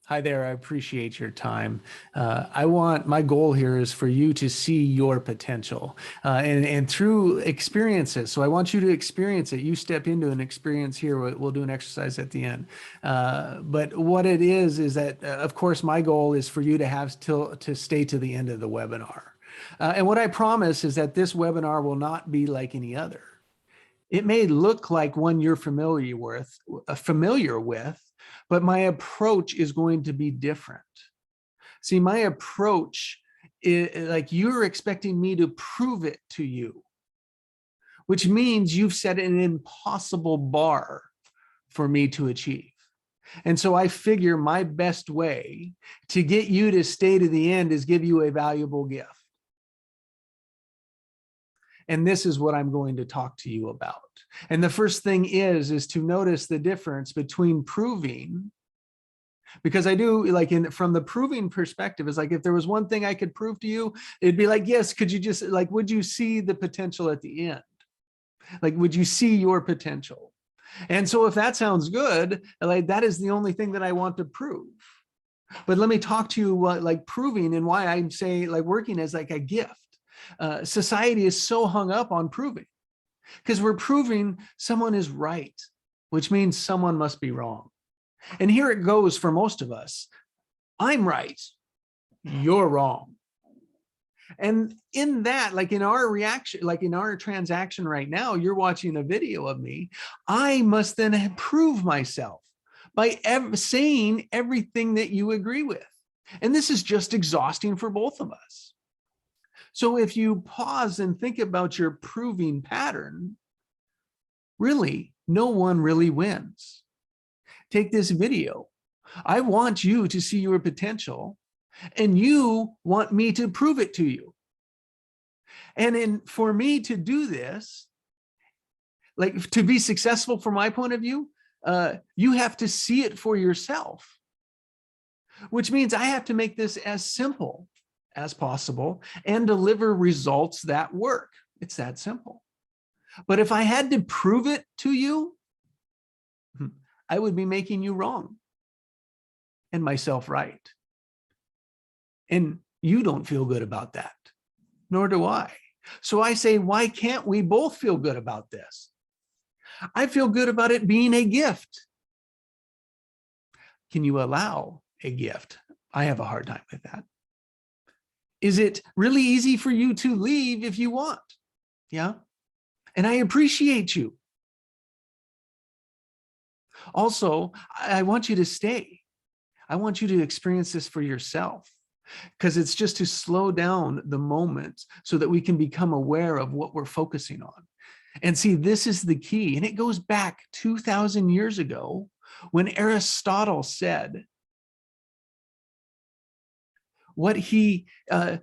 Hi there. I appreciate your time. My goal here is for you to see your potential and through experiences. So I want you to experience it. You step into an experience here. We'll do an exercise at the end. But what it is that, of course, my goal is for you to to stay to the end of the webinar. And what I promise is that this webinar will not be like any other. It may look like one you're familiar with, but my approach is going to be different. See, my approach is like you're expecting me to prove it to you, which means you've set an impossible bar for me to achieve. And so I figure my best way to get you to stay to the end is give you a valuable gift. And this is what I'm going to talk to you about. And the first thing is to notice the difference between proving, because I do like from the proving perspective, is like, if there was one thing I could prove to you, it'd be like, yes, could you just like, would you see the potential at the end? Like, would you see your potential? And so if that sounds good, like that is the only thing that I want to prove. But let me talk to you like proving and why I'm saying like working as like a gift. Society is so hung up on proving because we're proving someone is right, which means someone must be wrong. And here it goes for most of us. I'm right, you're wrong. And in that, like in our reaction, like in our transaction right now, you're watching a video of me. I must then prove myself by saying everything that you agree with. And this is just exhausting for both of us. So if you pause and think about your proving pattern, really, no one really wins. Take this video. I want you to see your potential, and you want me to prove it to you. And for me to do this, like to be successful from my point of view, you have to see it for yourself, which means I have to make this as simple as possible and deliver results that work. It's that simple. But if I had to prove it to you, I would be making you wrong and myself right. And you don't feel good about that, nor do I. So I say, why can't we both feel good about this? I feel good about it being a gift. Can you allow a gift? I have a hard time with that. Is it really easy for you to leave if you want? Yeah. And I appreciate you. Also, I want you to stay. I want you to experience this for yourself, because it's just to slow down the moment so that we can become aware of what we're focusing on. And see, this is the key. And it goes back 2,000 years ago when Aristotle said,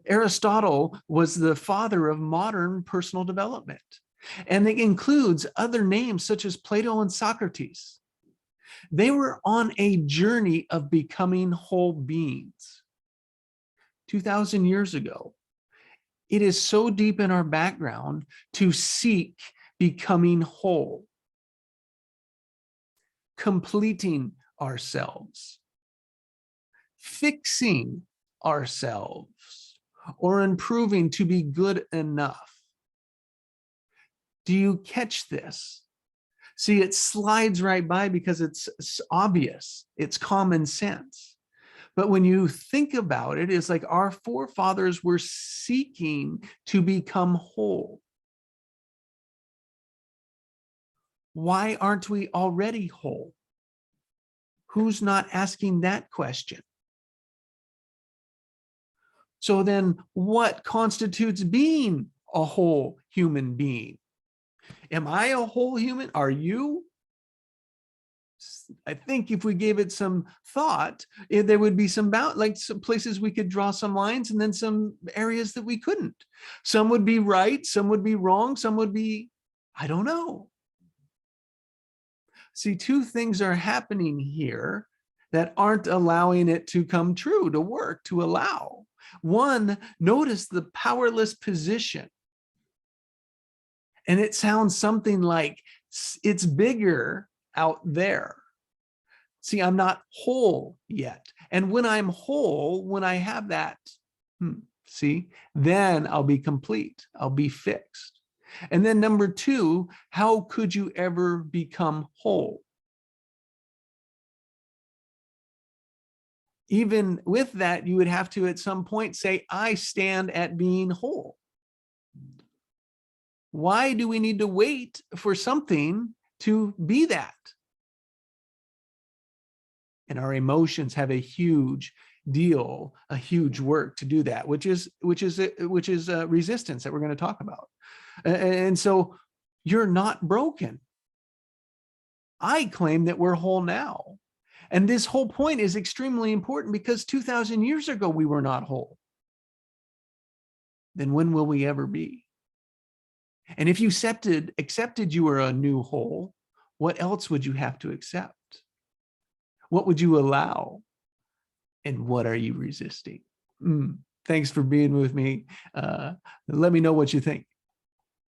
Aristotle was the father of modern personal development. And it includes other names such as Plato and Socrates. They were on a journey of becoming whole beings 2,000 years ago. It is so deep in our background to seek becoming whole, completing ourselves, fixing ourselves, or improving to be good enough. Do you catch this? See, it slides right by because it's obvious, it's common sense. But when you think about it, it's like our forefathers were seeking to become whole. Why aren't we already whole? Who's not asking that question? So then what constitutes being a whole human being? Am I a whole human? Are you? I think if we gave it some thought, there would be some places we could draw some lines, and then some areas that we couldn't. Some would be right, some would be wrong, some would be, I don't know. See, two things are happening here that aren't allowing it to come true, to work, to allow. One, notice the powerless position. And it sounds something like it's bigger out there. See, I'm not whole yet. And when I'm whole, when I have that, see, then I'll be complete. I'll be fixed. And then number two, how could you ever become whole? Even with that, you would have to at some point say, I stand at being whole. Why do we need to wait for something to be that? And our emotions have a huge deal, a huge work to do that, which is resistance that we're going to talk about. And so you're not broken. I claim that we're whole now. And this whole point is extremely important because 2,000 years ago, we were not whole. Then when will we ever be? And if you accepted you were a new whole, what else would you have to accept? What would you allow? And what are you resisting? Thanks for being with me. Let me know what you think.